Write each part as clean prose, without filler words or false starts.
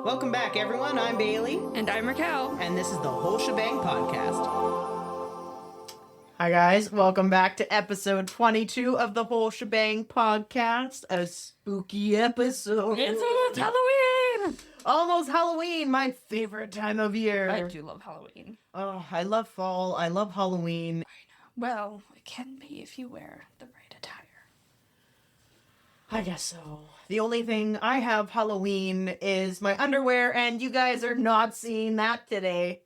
Welcome back, everyone. I'm Bailey, And I'm Raquel. and this is the Whole Shebang Podcast. Hi, guys. Welcome back to episode 22 of the Whole Shebang Podcast. A spooky episode. It's almost Halloween! Almost Halloween, my favorite time of year. I do love Halloween. Oh, I love fall. I love Halloween. Well, it can be if you wear the right attire. I guess so. The only thing I have Halloween is my underwear, and you guys are not seeing that today.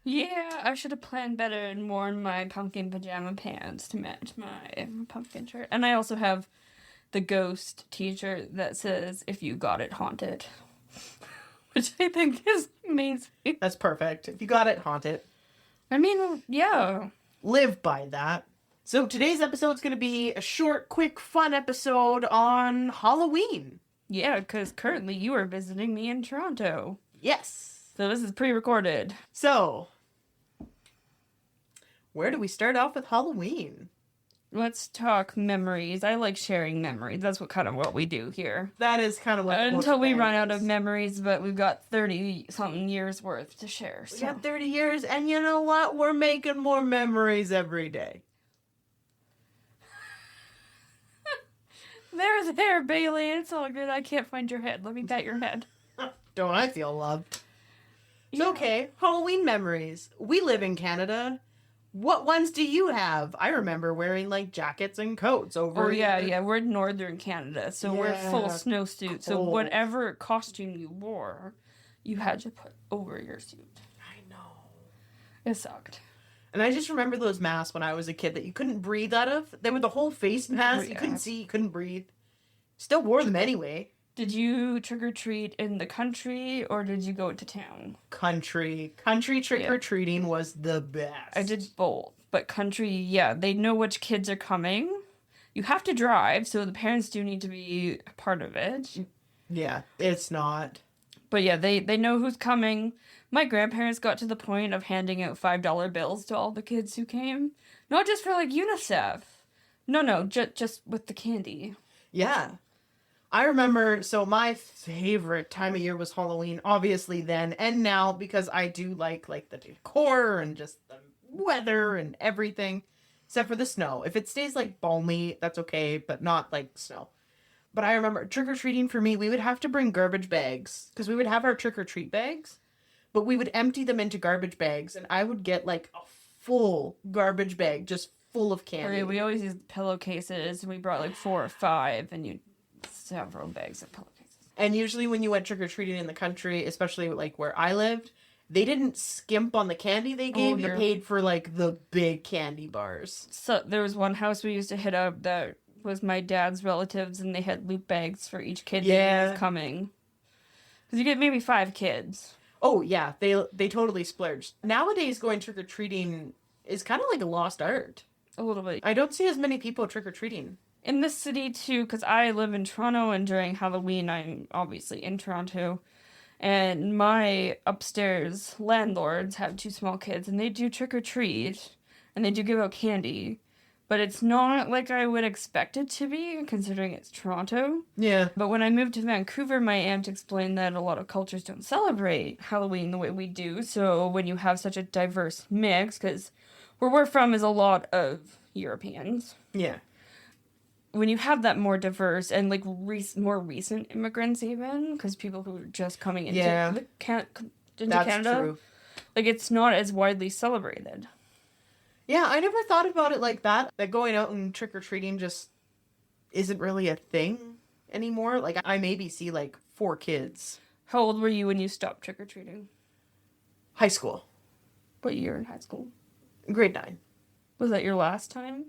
Yeah, I should have planned better and worn my pumpkin pajama pants to match my pumpkin shirt. And I also have the ghost t-shirt that says, "If you got it, haunted." Which I think is amazing. That's perfect. If you got it, haunt it. I mean, yeah. Live by that. So today's episode is going to be a short, quick, fun episode on Halloween. Yeah, because currently you are visiting me in Toronto. Yes. So this is pre-recorded. So, where do we start off with Halloween? Let's talk memories. I like sharing memories. That's what we do here. That is kind of what... Until we run out of memories, but we've got 30-something years worth to share. We So. got 30 years, and you know what? We're making more memories every day. There, Bailey. It's all good. I can't find your head. Let me pat your head. Don't I feel loved? Yeah. Okay, Halloween memories. We live in Canada. What ones do you have? I remember wearing, like, jackets and coats over... Oh, yeah. We're in northern Canada, so we're full Yeah, snowsuit. So cold. whatever costume you wore, you had to put over your suit. I know. It sucked. And I just remember those masks when I was a kid that you couldn't breathe out of. They were the whole face mask. Oh, You yeah. couldn't see, you couldn't breathe. Still wore them anyway. Did you trick-or-treat in the country, or did you go to town? Country trick-or-treating was the best. I did both, but country, yeah, they know which kids are coming. You have to drive, so the parents do need to be a part of it. Yeah, it's not. But yeah, they know who's coming. My grandparents got to the point of handing out $5 bills to all the kids who came. Not just for, like, UNICEF. No, just with the candy. Yeah. I remember, so my favorite time of year was Halloween, obviously then and now, because I do like the decor and just the weather and everything, except for the snow. If it stays, like, balmy, that's okay, but not, like, snow. But I remember trick-or-treating for me, we would have to bring garbage bags, because we would have our trick-or-treat bags, but we would empty them into garbage bags, and I would get, like, a full garbage bag just full of candy. We always used pillowcases, and we brought, like, 4 or 5, and you several bags of pillowcases. And usually when you went trick-or-treating in the country, especially like where I lived, they didn't skimp on the candy they gave. You paid for like the big candy bars. So there was one house we used to hit up that was my dad's relatives, and they had loot bags for each kid that was coming. Because you get maybe 5 kids. Oh yeah, they totally splurged. Nowadays going trick-or-treating is kind of like a lost art. A little bit. I don't see as many people trick-or-treating. In this city, too, because I live in Toronto, and during Halloween, I'm obviously in Toronto. And my upstairs landlords have 2 small kids, and they do trick-or-treat, and they do give out candy. But it's not like I would expect it to be, considering it's Toronto. Yeah. But when I moved to Vancouver, my aunt explained that a lot of cultures don't celebrate Halloween the way we do. So when you have such a diverse mix, because where we're from is a lot of Europeans. Yeah. When you have that more diverse and like more recent immigrants, even because people who are just coming into That's Canada, true. like it's not as widely celebrated. Yeah, I never thought about it like that. That going out and trick-or-treating just isn't really a thing anymore. Like I maybe see like 4 kids. How old were you when you stopped trick or treating? High school. What year in high school? Grade 9. Was that your last time?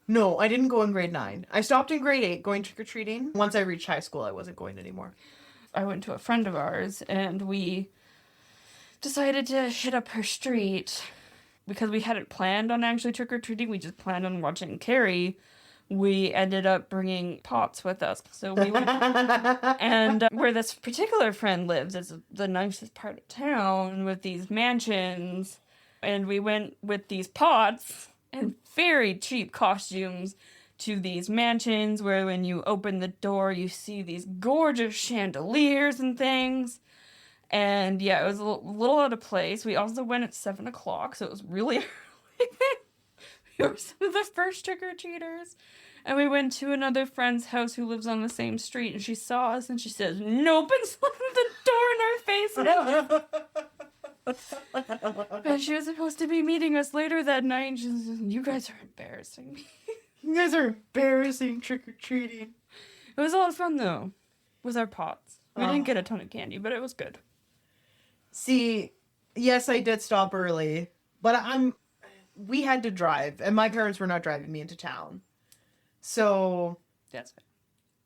No, I didn't go in grade 9. I stopped in grade 8 going trick-or-treating. Once I reached high school, I wasn't going anymore. I went to a friend of ours, and we decided to hit up her street because we hadn't planned on actually trick-or-treating. We just planned on watching Carrie. We ended up bringing pots with us. So we went, and where this particular friend lives is the nicest part of town with these mansions. And we went with these pots and very cheap costumes to these mansions where when you open the door, you see these gorgeous chandeliers and things. And yeah, it was a little out of place. We also went at 7 o'clock, so it was really early. We were some of the first trick-or-treaters. And we went to another friend's house who lives on the same street, and she saw us, and she says, nope, and slammed the door in our face. And she was supposed to be meeting us later that night, and she says, you guys are embarrassing me. You guys are embarrassing trick-or-treating. It was a lot of fun, though, with our pots. We didn't get a ton of candy, but it was good. See, yes, I did stop early, but we had to drive, and my parents were not driving me into town. So That's fine.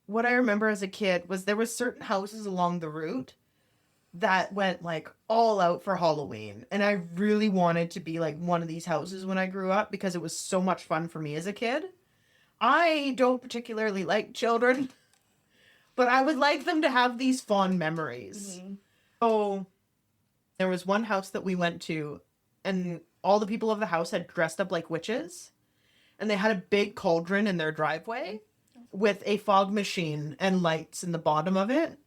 what I remember as a kid was there was certain houses along the route that went like all out for Halloween. And I really wanted to be like one of these houses when I grew up because it was so much fun for me as a kid. I don't particularly like children, but I would like them to have these fond memories. Mm-hmm. So there was one house that we went to, and all the people of the house had dressed up like witches. And they had a big cauldron in their driveway with a fog machine and lights in the bottom of it.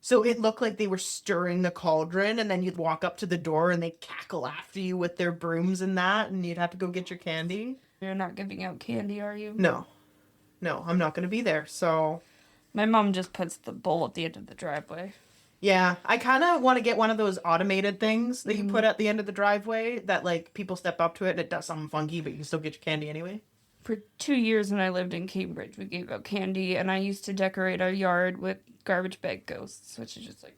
So it looked like they were stirring the cauldron, and then you'd walk up to the door and they'd cackle after you with their brooms and that, and you'd have to go get your candy. You're not giving out candy, are you? No, I'm not going to be there. So My mom just puts the bowl at the end of the driveway. yeah, I kind of want to get one of those automated things that you put at the end of the driveway that like people step up to it and it does something funky, but you can still get your candy anyway. For 2 years when I lived in Cambridge, we gave out candy, and I used to decorate our yard with garbage bag ghosts, which is just like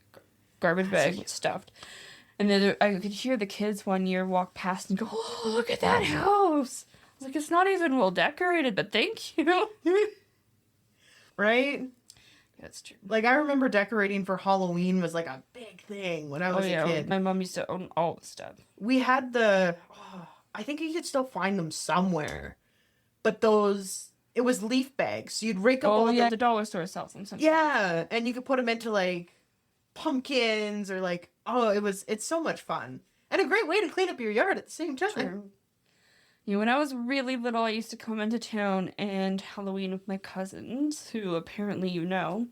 garbage bag with stuffed. And then I could hear the kids one year walk past and go, oh, look at that house. I was like, it's not even well decorated, but thank you. Right? That's true. Like, I remember decorating for Halloween was like a big thing when I was a kid. My mom used to own all the stuff. We had I think you could still find them somewhere. But it was leaf bags. So you'd rake up Oh, all yeah, the... the dollar store sells them sometimes. Yeah, and you could put them into, like, pumpkins or, like, it's so much fun. And a great way to clean up your yard at the same time. True. You know, when I was really little, I used to come into town and Halloween with my cousins, who apparently you know,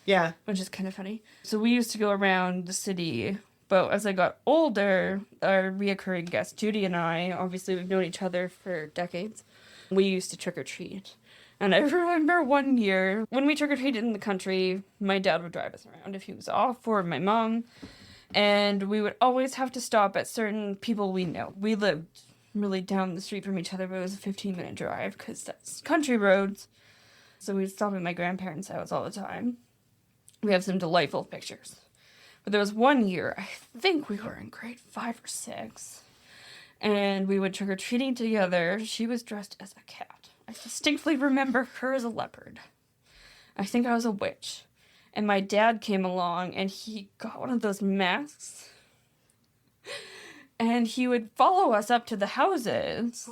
Yeah. which is kind of funny. So we used to go around the city, but as I got older, our reoccurring guest, Judy and I, obviously we've known each other for decades, we used to trick-or-treat. And I remember one year, when we trick-or-treated in the country, my dad would drive us around if he was off, or my mom, and we would always have to stop at certain people we know. We lived really down the street from each other, but it was a 15-minute drive, because that's country roads. So we'd stop at my grandparents' house all the time. We have some delightful pictures. But there was one year, I think we were in grade 5 or 6, and we went trick-or-treating together. She was dressed as a cat. I distinctly remember her as a leopard. I think I was a witch. And my dad came along, and he got one of those masks. And he would follow us up to the houses,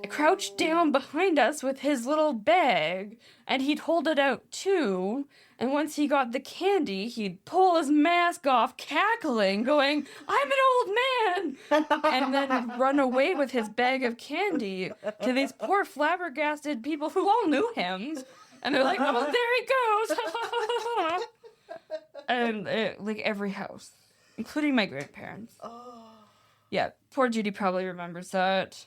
crouch down behind us with his little bag, and he'd hold it out too. And once he got the candy, he'd pull his mask off, cackling, going, I'm an old man! And then run away with his bag of candy to these poor flabbergasted people who all knew him. And they're like, oh, there he goes! And like every house, including my grandparents. Yeah, poor Judy probably remembers that.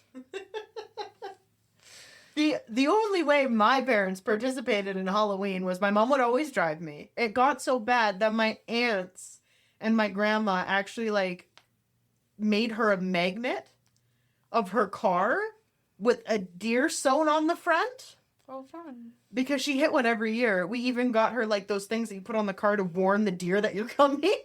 The only way my parents participated in Halloween was my mom would always drive me. It got so bad that my aunts and my grandma actually, like, made her a magnet of her car with a deer sewn on the front. Oh, fun. Because she hit one every year. We even got her, like, those things that you put on the car to warn the deer that you're coming. Amazing.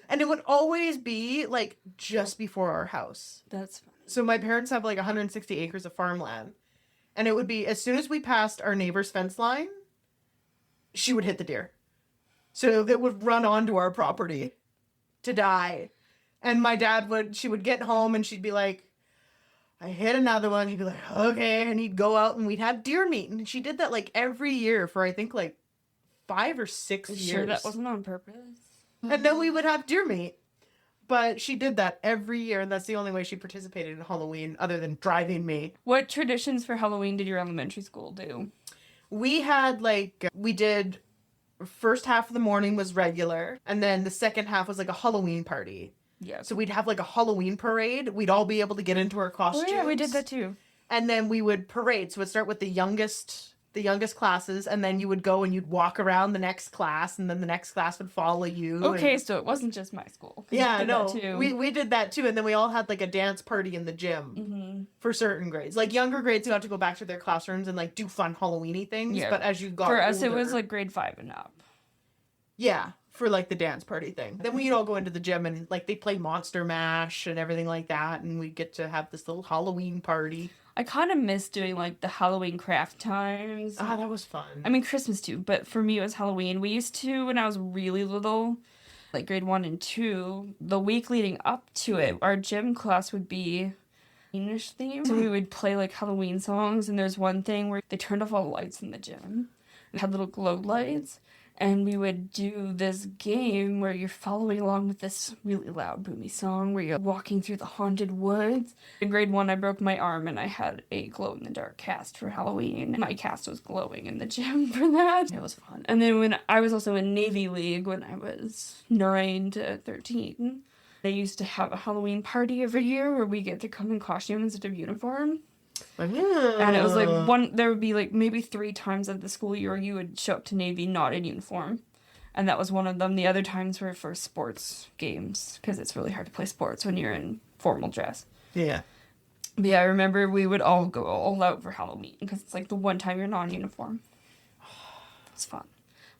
And it would always be, like, just before our house. That's fun. So my parents have, like, 160 acres of farmland. And it would be, as soon as we passed our neighbor's fence line, she would hit the deer. So it would run onto our property to die. And my dad she would get home and she'd be like, I hit another one. He'd be like, okay. And he'd go out and we'd have deer meat. And she did that, like, every year for, I think, like, 5 or 6 years. Sure that wasn't on purpose? And then we would have deer meat. But she did that every year, and that's the only way she participated in Halloween, other than driving me. What traditions for Halloween did your elementary school do? We had, like, we did first half of the morning was regular, and then the second half was like a Halloween party. Yeah. So we'd have like a Halloween parade. We'd all be able to get into our Oh costumes. yeah, we did that too. And then we would parade. So it'd start with the youngest classes, and then you would go and you'd walk around the next class, and then the next class would follow you. Okay, and... so it wasn't just my school. 'Cause Yeah, we did no, that too. we did that too, and then we all had like a dance party in the gym for certain grades. Like younger grades got to go back to their classrooms and like do fun Halloweeny things. Yeah. But as you got For us, it was older- like grade 5 and up. yeah, for like the dance party thing. Then we'd all go into the gym and like they play Monster Mash and everything like that, and we get to have this little Halloween party. I kind of miss doing like the Halloween craft times. Ah, that was fun. I mean, Christmas too, but for me it was Halloween. We used to, when I was really little, like grade 1 and 2, the week leading up to it, our gym class would be English themed. So we would play like Halloween songs, and there's one thing where they turned off all the lights in the gym. It had little glow lights, and we would do this game where you're following along with this really loud boomy song where you're walking through the haunted woods. In grade 1, I broke my arm and I had a glow-in-the-dark cast for Halloween. My cast was glowing in the gym for that. It was fun. And then when I was also in Navy League when I was 9 to 13, they used to have a Halloween party every year where we get to come in costume instead of uniform. And it was like there would be like maybe 3 times of the school year you would show up to Navy not in uniform. And that was one of them. The other times were for sports games, because it's really hard to play sports when you're in formal dress. Yeah. But yeah, I remember we would all go all out for Halloween, because it's like the one time you're not in uniform. It's fun.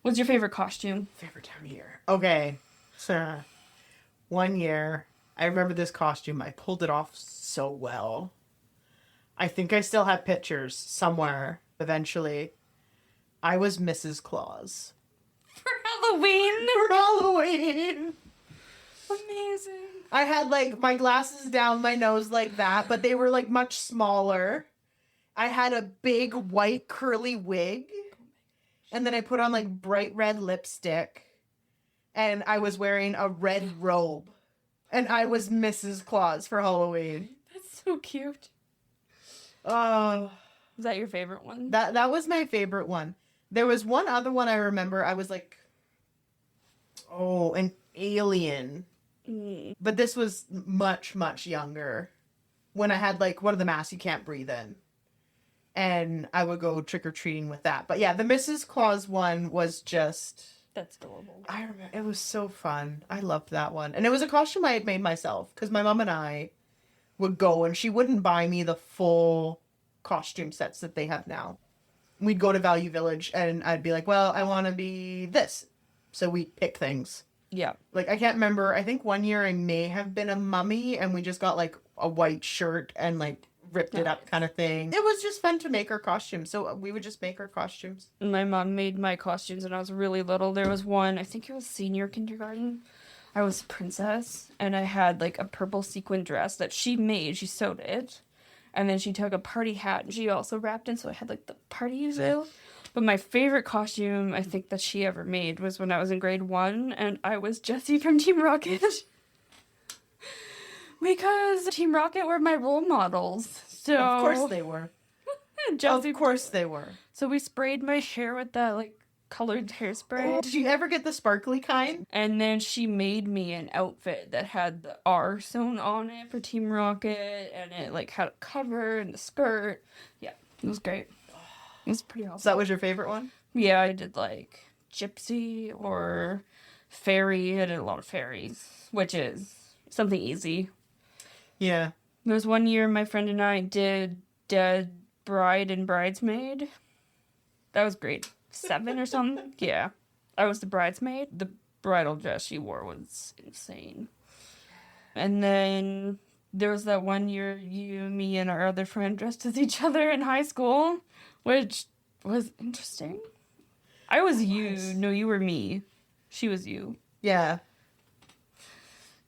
What's your favorite costume? Favorite time of year. Okay. So, one year, I remember this costume. I pulled it off so well. I think I still have pictures somewhere eventually. I was Mrs. Claus. For Halloween? For Halloween! Amazing. I had like my glasses down my nose like that, but they were like much smaller. I had a big white curly wig. And then I put on like bright red lipstick. And I was wearing a red robe. And I was Mrs. Claus for Halloween. That's so cute. Oh, Is that your favorite one? that was my favorite one. There was one other one I remember. I was like, oh, an alien. Mm. But this was much, much younger. When I had like one of the masks you can't breathe in. And I would go trick-or-treating with that. But yeah, the Mrs. Claus one was just... That's adorable. I remember, it was so fun. I loved that one. And it was a costume I had made myself. Because my mom and I would go and she wouldn't buy me the full costume sets that they have now. We'd go to Value Village and I'd be like, well, I want to be this. So we'd pick things. Yeah. Like, I can't remember. I think one year I may have been a mummy and we just got like a white shirt and like ripped it up kind of thing. It was just fun to make our costumes. So we would just make our costumes. My mom made my costumes when I was really little. There was one, I think it was senior kindergarten. I was a princess, and I had like a purple sequin dress that she made. She sewed it. And then she took a party hat and she also wrapped in, so I had like the party veil. But my favorite costume I think that she ever made was when I was in grade 1 and I was Jessie from Team Rocket. Because Team Rocket were my role models. So Of course they were. Jessie. Of course they were. So we sprayed my hair with that like colored hairspray. Did you ever get the sparkly kind? And then she made me an outfit that had the R sewn on it for Team Rocket, and it like had a cover and the skirt. Yeah, it was great. It was pretty awesome. So that was your favorite one? Yeah, I did like gypsy or fairy. I did a lot of fairies, which is something easy. Yeah. There was one year my friend and I did Dead Bride and Bridesmaid. That was grade 7 or something. Yeah. I was the bridesmaid. The bridal dress she wore was insane. And then there was that one year you, me, and our other friend dressed as each other in high school, which was interesting. I was you. No, you were me. She was you. Yeah.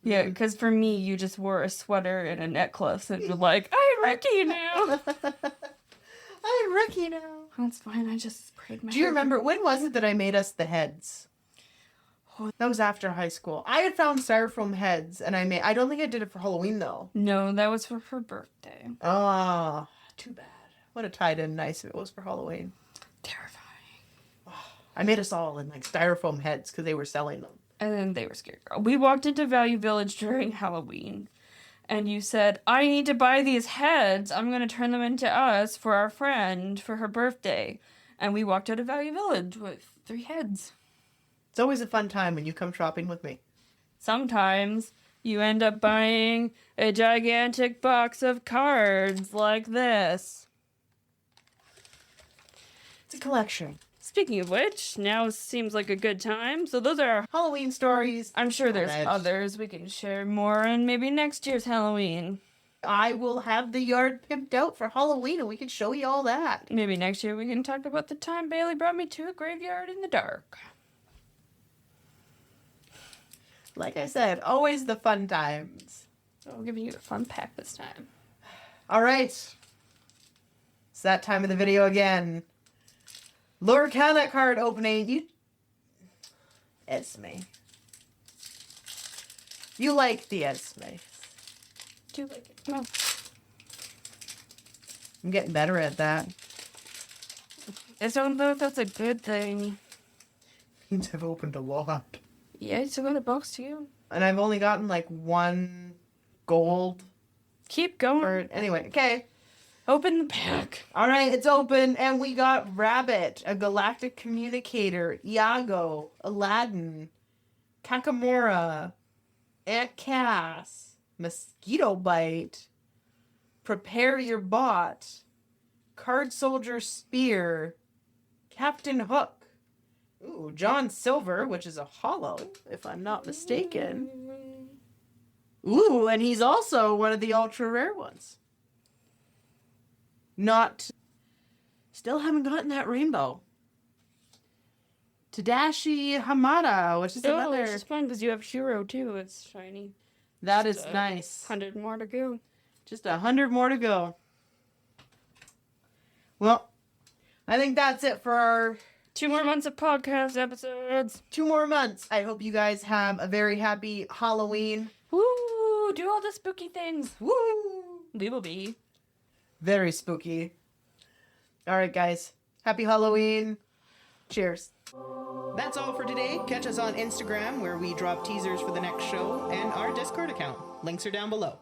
Yeah, because for me, you just wore a sweater and a necklace and you're like, I'm Ricky now. I'm Ricky now. That's fine. I just sprayed my Do you hair. remember, when was it that I made us the heads? That was after high school. I had found styrofoam heads and I don't think I did it for Halloween though. No, that was for her birthday. Oh, too bad. Would have tied in nice if it was for Halloween. Terrifying. I made us all in like styrofoam heads because they were selling them. And then they were scared. We walked into Value Village during Halloween. And you said, I need to buy these heads. I'm going to turn them into us for our friend for her birthday. And we walked out of Value Village with 3 heads. It's always a fun time when you come shopping with me. Sometimes you end up buying a gigantic box of cards like this. It's a collection. Speaking of which, now seems like a good time. So those are our... Halloween stories. I'm sure there's Right. others we can share more in maybe next year's Halloween. I will have the yard pimped out for Halloween and we can show you all that. Maybe next year we can talk about the time Bailey brought me to a graveyard in the dark. Like I said, always the fun times. So I'm giving you a fun pack this time. All right. It's that time of the video again. Lorcana card opening. Esme. You like the Esme. Do you like it? No. I'm getting better at that. I don't know if that's a good thing. Means I've opened a lot. Yeah, I still got a box too. And I've only gotten like 1 gold Keep going. for it. Anyway, okay. Open the pack. All right, it's open, and we got Rabbit, a galactic communicator, Iago, Aladdin, Kakamora, Aunt Cass, Mosquito Bite, Prepare Your Bot, Card Soldier Spear, Captain Hook, ooh, John Silver, which is a hollow, if I'm not mistaken. Ooh, and he's also one of the ultra rare ones. Still haven't gotten that rainbow. Tadashi Hamada, which is Oh, another. it's fun because you have Shiro too. It's shiny. That is Just, nice. 100 more to go. Just 100 more to go. Well, I think that's it for our 2 more months of podcast episodes. 2 more months. I hope you guys have a very happy Halloween. Woo! Do all the spooky things. Woo! We will be. Very spooky. All right, guys. Happy Halloween. Cheers. That's all for today. Catch us on Instagram where we drop teasers for the next show and our Discord account. Links are down below.